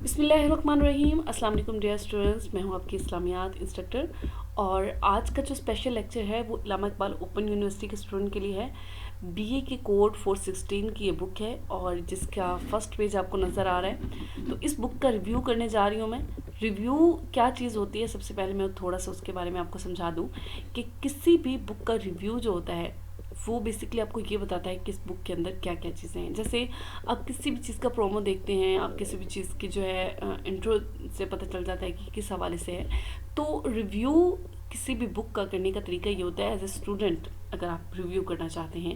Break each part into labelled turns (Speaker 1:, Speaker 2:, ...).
Speaker 1: بسم اللہ الرحمن الرحیم۔ السلام علیکم ڈیئر اسٹوڈنٹس، میں ہوں آپ کی اسلامیات انسٹرکٹر، اور آج کا جو اسپیشل لیکچر ہے وہ علامہ اقبال اوپن یونیورسٹی کے اسٹوڈنٹ کے لیے ہے۔ بی اے کے کوڈ 416 کی یہ بک ہے اور جس کا فرسٹ پیج آپ کو نظر آ رہا ہے۔ تو اس بک کا ریویو کرنے جا رہی ہوں میں۔ ریویو کیا چیز ہوتی ہے، سب سے پہلے میں تھوڑا سا اس کے بارے میں آپ کو سمجھا دوں کہ کسی بھی بک کا ریویو جو ہوتا ہے وہ بیسکلی آپ کو یہ بتاتا ہے کہ اس بک کے اندر کیا کیا چیزیں ہیں۔ جیسے آپ کسی بھی چیز کا پرومو دیکھتے ہیں، آپ کسی بھی چیز کی جو ہے انٹرو سے پتہ چل جاتا ہے کہ کس حوالے سے ہے۔ تو ریویو کسی بھی بک کا کرنے کا طریقہ یہ ہوتا ہے، ایز اے اسٹوڈنٹ اگر آپ ریویو کرنا چاہتے ہیں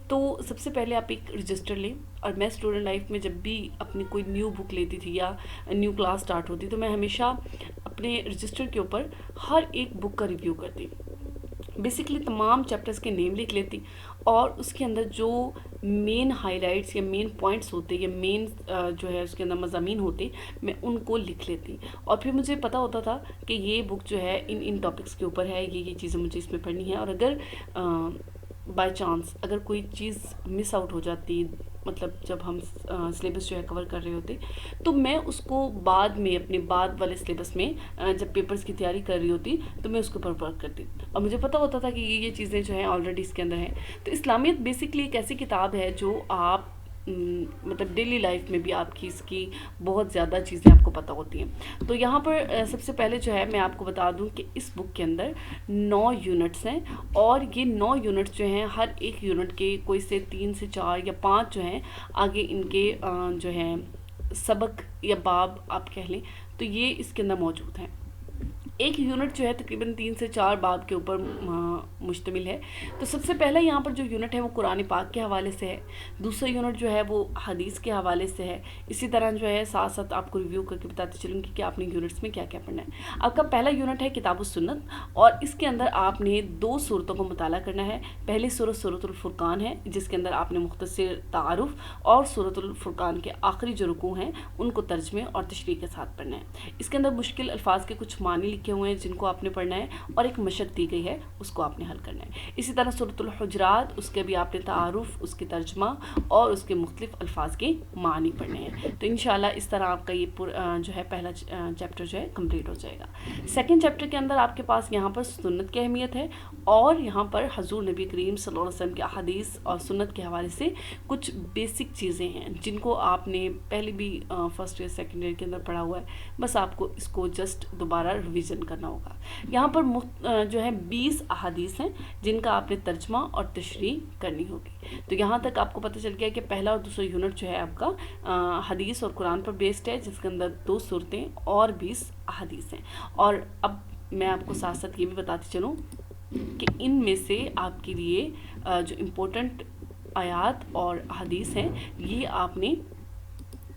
Speaker 1: تو سب سے پہلے آپ ایک رجسٹر لیں۔ اور میں اسٹوڈنٹ لائف میں جب بھی اپنی کوئی نیو بک لیتی تھی یا نیو کلاس سٹارٹ ہوتی تو میں ہمیشہ اپنے رجسٹر کے اوپر ہر ایک بک کا ریویو کرتی، بیسکلی تمام چیپٹرز کے نیم لکھ لیتی اور اس کے اندر جو مین ہائی لائٹس یا مین پوائنٹس ہوتے یا مین جو ہے اس کے اندر مضامین ہوتے میں ان کو لکھ لیتی، اور پھر مجھے پتہ ہوتا تھا کہ یہ بک جو ہے ان ٹاپکس کے اوپر ہے، یہ چیزیں مجھے اس میں پڑھنی ہے، اور اگر بائی چانس اگر کوئی چیز مس آؤٹ ہو جاتی، مطلب جب ہم سلیبس جو ہے کور کر رہے ہوتے تو میں اس کو بعد میں اپنے بعد والے سلیبس میں جب پیپرز کی تیاری کر رہی ہوتی تو میں اس کے اوپر ورک کرتی، اور مجھے پتہ ہوتا تھا کہ یہ چیزیں جو ہیں آلریڈی اس کے اندر ہیں۔ تو اسلامیت بیسکلی ایک ایسی کتاب ہے جو آپ مطلب ڈیلی لائف میں بھی آپ کی اس کی بہت زیادہ چیزیں آپ کو پتہ ہوتی ہیں۔ تو یہاں پر سب سے پہلے جو ہے میں آپ کو بتا دوں کہ اس بک کے اندر 9 یونٹس ہیں، اور یہ 9 یونٹس جو ہیں ہر ایک یونٹ کے کوئی سے 3 سے 4 یا 5 جو ہیں آگے ان کے جو ہیں سبق یا باب آپ کہہ لیں، تو یہ اس کے اندر موجود ہیں۔ ایک یونٹ جو ہے تقریباً 3 سے 4 باب کے اوپر مشتمل ہے۔ تو سب سے پہلے یہاں پر جو یونٹ ہے وہ قرآن پاک کے حوالے سے ہے، دوسرا یونٹ جو ہے وہ حدیث کے حوالے سے ہے۔ اسی طرح جو ہے ساتھ ساتھ آپ کو ریویو کر کے بتاتے چلوں گی کہ آپ نے یونٹس میں کیا کیا پڑھنا ہے۔ آپ کا پہلا یونٹ ہے کتاب السنت، اور اس کے اندر آپ نے 2 صورتوں کو مطالعہ کرنا ہے۔ پہلی صورت سورۃ الفرقان ہے، جس کے اندر آپ نے مختصر تعارف اور سورۃ الفرقان کے آخری جو رکوع ہیں ان کو ترجمے اور تشریح کے ساتھ پڑھنا ہے۔ اس کے اندر مشکل الفاظ کے کچھ معنی لکھے ہوئے ہیں جن کو آپ نے پڑھنا ہے، اور ایک مشق دی گئی ہے اس کو آپ نے حل کرنا ہے۔ اسی طرح سورۃ الحجرات، اس کے بھی آپ نے تعارف، اس کے ترجمہ اور اس کے مختلف الفاظ کے معنی پڑھنے ہیں۔ تو انشاءاللہ اس طرح آپ کا یہ جو ہے پہلا چیپٹر جو ہے کمپلیٹ ہو جائے گا۔ سیکنڈ چیپٹر کے اندر آپ کے پاس یہاں پر سنت کی اہمیت ہے، اور یہاں پر حضور نبی کریم صلی اللہ علیہ وسلم کے احادیث اور سنت کے حوالے سے کچھ بیسک چیزیں ہیں جن کو آپ نے پہلے بھی فرسٹ ایئر سیکنڈ ایئر کے اندر پڑھا ہوا ہے، بس آپ کو اس کو جسٹ دوبارہ ریویژن کرنا ہوگا۔ یہاں پر جو ہے 20 احادیث ہیں جن کا آپ نے ترجمہ اور تشریح کرنی ہوگی۔ تو یہاں تک آپ کو پتہ چل گیا کہ پہلا اور دوسرا یونٹ جو ہے آپ کا حدیث اور قرآن پر بیسڈ ہے، جس کے اندر 2 صورتیں اور 20 احادیث ہیں۔ اور اب میں آپ کو ساتھ ساتھ یہ بھی بتاتی چلوں کہ ان میں سے آپ کے لیے جو امپورٹنٹ آیات اور حدیث ہیں یہ آپ نے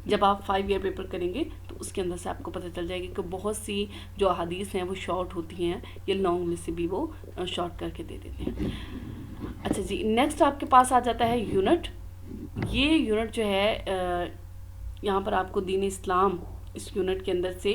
Speaker 1: جب آپ 5 ایئر پیپر کریں گے تو اس کے اندر سے آپ کو پتہ چل جائے گی کہ بہت سی جو احادیث ہیں وہ شارٹ ہوتی ہیں یا لانگ میں سے بھی وہ شارٹ کر کے دے دیتے ہیں۔ اچھا جی، نیکسٹ آپ کے پاس آ جاتا ہے یونٹ۔ یہ یونٹ جو ہے یہاں پر آپ کو دین اسلام، اس یونٹ کے اندر سے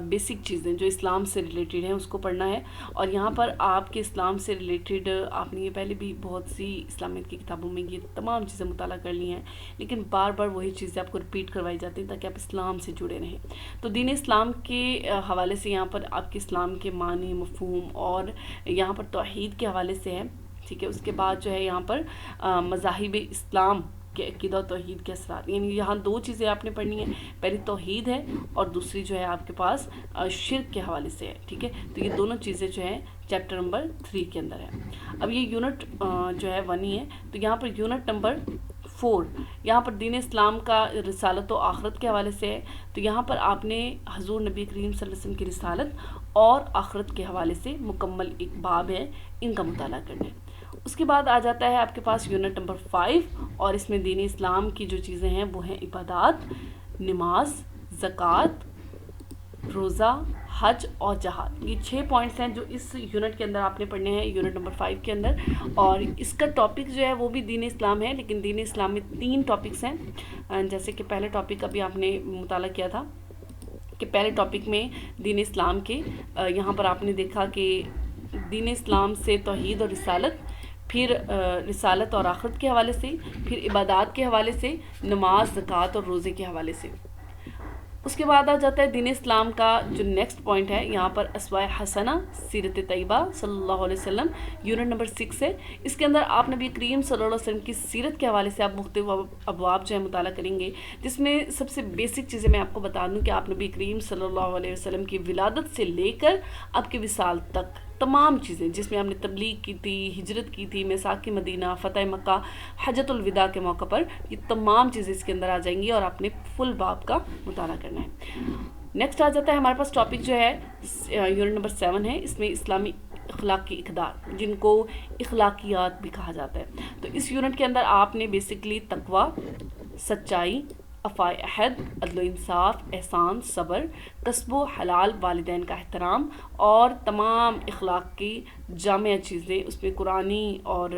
Speaker 1: بیسک چیزیں جو اسلام سے ریلیٹڈ ہیں اس کو پڑھنا ہے، اور یہاں پر آپ کے اسلام سے ریلیٹڈ آپ نے یہ پہلے بھی بہت سی اسلامیت کی کتابوں میں یہ تمام چیزیں مطالعہ کر لی ہیں، لیکن بار بار وہی چیزیں آپ کو ریپیٹ کروائی جاتی ہیں تاکہ آپ اسلام سے جڑے رہیں۔ تو دین اسلام کے حوالے سے یہاں پر آپ کے اسلام کے معنی، مفہوم، اور یہاں پر توحید کے حوالے سے ہے، ٹھیک ہے۔ اس کے بعد جو ہے یہاں پر مذاہب اسلام کہ عقیدہ و توحید کے اثرات، یعنی یہاں 2 چیزیں آپ نے پڑھنی ہیں، پہلی توحید ہے اور دوسری جو ہے آپ کے پاس شرک کے حوالے سے ہے، ٹھیک ہے۔ تو یہ دونوں چیزیں جو ہیں چیپٹر نمبر 3 کے اندر ہے۔ اب یہ یونٹ جو ہے 1 ہی ہے، تو یہاں پر یونٹ نمبر 4 یہاں پر دین اسلام کا رسالت و آخرت کے حوالے سے ہے۔ تو یہاں پر آپ نے حضور نبی کریم صلی اللہ علیہ وسلم کی رسالت اور آخرت کے حوالے سے مکمل ایک باب ہے، ان کا مطالعہ کرنا ہے۔ اس کے بعد آ جاتا ہے آپ کے پاس یونٹ نمبر 5، اور اس میں دین اسلام کی جو چیزیں ہیں وہ ہیں عبادات، نماز، زکوٰۃ، روزہ، حج اور جہاد۔ یہ 6 پوائنٹس ہیں جو اس یونٹ کے اندر آپ نے پڑھنے ہیں، یونٹ نمبر 5 کے اندر، اور اس کا ٹاپک جو ہے وہ بھی دین اسلام ہے، لیکن دین اسلام میں 3 ٹاپکس ہیں۔ جیسے کہ پہلے ٹاپک ابھی آپ نے مطالعہ کیا تھا کہ پہلے ٹاپک میں دین اسلام کے یہاں پر آپ نے دیکھا کہ دین اسلام سے توحید اور رسالت، پھر رسالت اور آخرت کے حوالے سے، پھر عبادات کے حوالے سے، نماز، زکوٰۃ اور روزے کے حوالے سے۔ اس کے بعد آ جاتا ہے دین اسلام کا جو نیکسٹ پوائنٹ ہے، یہاں پر اسوائے حسنہ سیرت طیبہ صلی اللہ علیہ وسلم، یونٹ نمبر 6 ہے۔ اس کے اندر آپ نبی کریم صلی اللہ علیہ وسلم کی سیرت کے حوالے سے آپ مختلف ابواب جو ہے مطالعہ کریں گے، جس میں سب سے بیسک چیزیں میں آپ کو بتا دوں کہ آپ نبی کریم صلی اللہ علیہ وسلم کی ولادت سے لے کر آپ کے وصال تک تمام چیزیں، جس میں ہم نے تبلیغ کی تھی، ہجرت کی تھی، میثاق مدینہ، فتح مکہ، حجۃ الوداع کے موقع پر، یہ تمام چیزیں اس کے اندر آ جائیں گی اور آپ نے فل باب کا مطالعہ کرنا ہے۔ نیکسٹ آ جاتا ہے ہمارے پاس ٹاپک جو ہے یونٹ نمبر 7 ہے، اس میں اسلامی اخلاق کی اقدار، جن کو اخلاقیات بھی کہا جاتا ہے۔ تو اس یونٹ کے اندر آپ نے بیسکلی تقوی، سچائی، افائے عہد، عدل و انصاف، احسان، صبر، کسب و حلال، والدین کا احترام اور تمام اخلاق کی جامع چیزیں اس میں قرآنی اور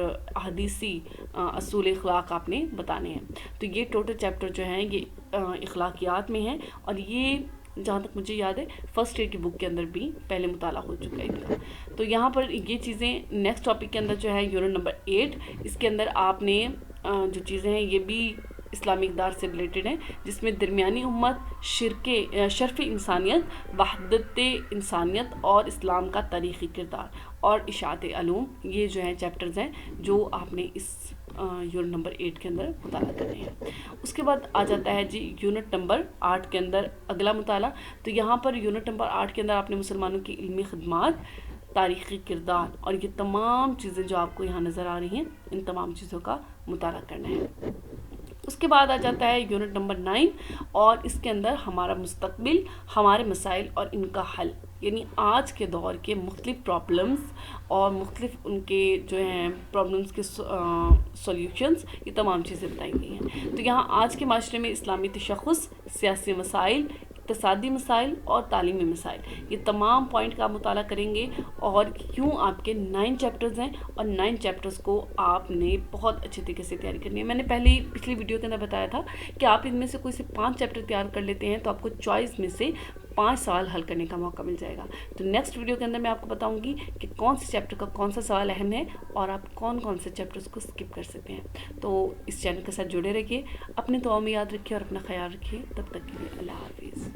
Speaker 1: حدیثی اصول اخلاق آپ نے بتانے ہیں۔ تو یہ ٹوٹل چیپٹر جو ہیں یہ اخلاقیات میں ہیں، اور یہ جہاں تک مجھے یاد ہے فرسٹ ایئر کی بک کے اندر بھی پہلے مطالعہ ہو چکا ہے ان کا۔ تو یہاں پر یہ چیزیں نیکسٹ ٹاپک کے اندر جو ہے یونٹ نمبر 8، اس کے اندر آپ نے جو چیزیں ہیں یہ بھی اسلامی اقدار سے ریلیٹڈ ہیں، جس میں درمیانی امت، شرف انسانیت، وحدت انسانیت اور اسلام کا تاریخی کردار اور اشاعت علوم، یہ جو ہیں چیپٹرز ہیں جو آپ نے اس یونٹ نمبر 8 کے اندر مطالعہ کرنے ہیں۔ اس کے بعد آ جاتا ہے جی یونٹ نمبر 8 کے اندر اگلا مطالعہ۔ تو یہاں پر یونٹ نمبر 8 کے اندر آپ نے مسلمانوں کی علمی خدمات، تاریخی کردار اور یہ تمام چیزیں جو آپ کو یہاں نظر آ رہی ہیں، ان تمام چیزوں کا مطالعہ کرنا ہے۔ اس کے بعد آ جاتا ہے یونٹ نمبر 9، اور اس کے اندر ہمارا مستقبل، ہمارے مسائل اور ان کا حل، یعنی آج کے دور کے مختلف پرابلمز اور مختلف ان کے جو ہیں پرابلمز کے سولیوشنز، یہ تمام چیزیں بتائی گئی ہیں۔ تو یہاں آج کے معاشرے میں اسلامی تشخص، سیاسی مسائل، اقتصادی مسائل اور تعلیمی مسائل، یہ تمام پوائنٹ کا مطالعہ کریں گے، اور کیوں آپ کے 9 چیپٹرز ہیں، اور 9 چیپٹرز کو آپ نے بہت اچھے طریقے سے تیاری کرنی ہے۔ میں نے پچھلی ویڈیو کے اندر بتایا تھا کہ آپ ان میں سے کوئی سے 5 چیپٹر تیار کر لیتے ہیں تو آپ کو چوائس میں سے 5 سوال حل کرنے کا موقع مل جائے گا۔ تو نیکسٹ ویڈیو کے اندر میں آپ کو بتاؤں گی کہ کون سے چیپٹر کا کون سا سوال اہم ہے اور آپ کون کون سے چیپٹرز کو اسکپ کر سکتے ہیں۔ تو اس چینل کے ساتھ جڑے رکھیے، اپنے دعاؤں میں یاد رکھیے اور اپنا خیال رکھیے۔ تب تک کے لیے اللہ حافظ۔